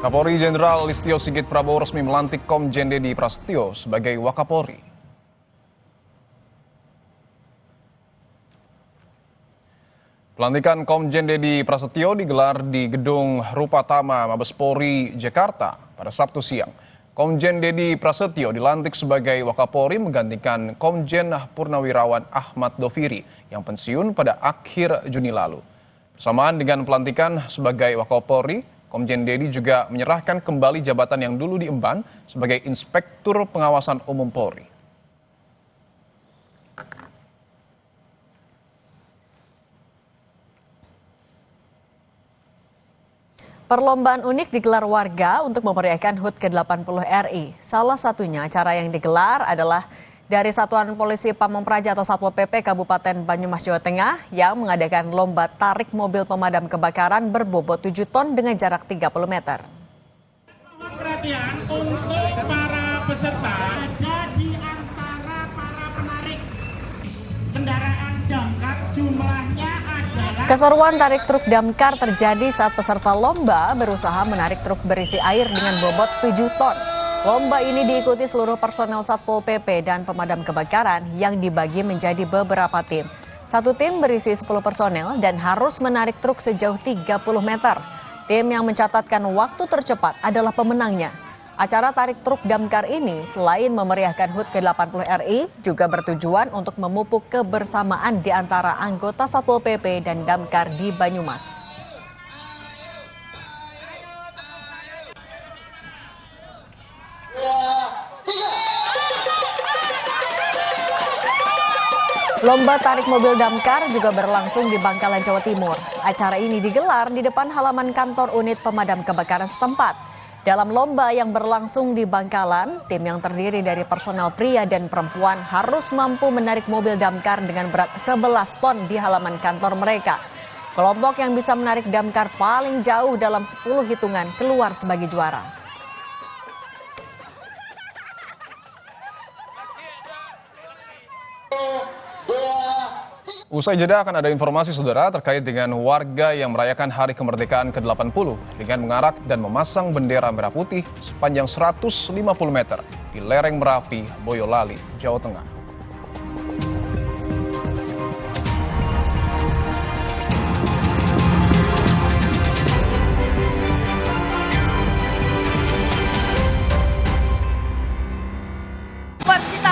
Kapolri Jenderal Listio Sigit Prabowo resmi melantik Komjen Deddy Prasetyo sebagai Wakapolri. Pelantikan Komjen Deddy Prasetyo digelar di Gedung Rupatama Mabes Polri, Jakarta pada Sabtu siang. Komjen Deddy Prasetyo dilantik sebagai Wakapolri menggantikan Komjen Purnawirawan Ahmad Doviri yang pensiun pada akhir Juni lalu. Bersamaan dengan pelantikan sebagai Wakapolri, Komjen Deddy juga menyerahkan kembali jabatan yang dulu diemban sebagai Inspektur Pengawasan Umum Polri. Perlombaan unik digelar warga untuk memeriahkan HUT ke-80 RI. Salah satunya acara yang digelar adalah dari Satuan Polisi Pamong Praja atau Satpol PP Kabupaten Banyumas, Jawa Tengah yang mengadakan lomba tarik mobil pemadam kebakaran berbobot 7 ton dengan jarak 30 meter. Perhatian untuk para peserta ada di antara para penarik kendaraan damkar jumlahnya adalah. Keseruan tarik truk damkar terjadi saat peserta lomba berusaha menarik truk berisi air dengan bobot 7 ton. Lomba ini diikuti seluruh personel Satpol PP dan pemadam kebakaran yang dibagi menjadi beberapa tim. Satu tim berisi 10 personel dan harus menarik truk sejauh 30 meter. Tim yang mencatatkan waktu tercepat adalah pemenangnya. Acara tarik truk damkar ini selain memeriahkan HUT ke-80 RI juga bertujuan untuk memupuk kebersamaan di antara anggota Satpol PP dan damkar di Banyumas. Lomba tarik mobil damkar juga berlangsung di Bangkalan, Jawa Timur. Acara ini digelar di depan halaman kantor unit pemadam kebakaran setempat. Dalam lomba yang berlangsung di Bangkalan, tim yang terdiri dari personel pria dan perempuan harus mampu menarik mobil damkar dengan berat 11 ton di halaman kantor mereka. Kelompok yang bisa menarik damkar paling jauh dalam 10 hitungan keluar sebagai juara. Usai jeda akan ada informasi saudara terkait dengan warga yang merayakan Hari Kemerdekaan ke-80 dengan mengarak dan memasang bendera merah putih sepanjang 150 meter di lereng Merapi, Boyolali, Jawa Tengah.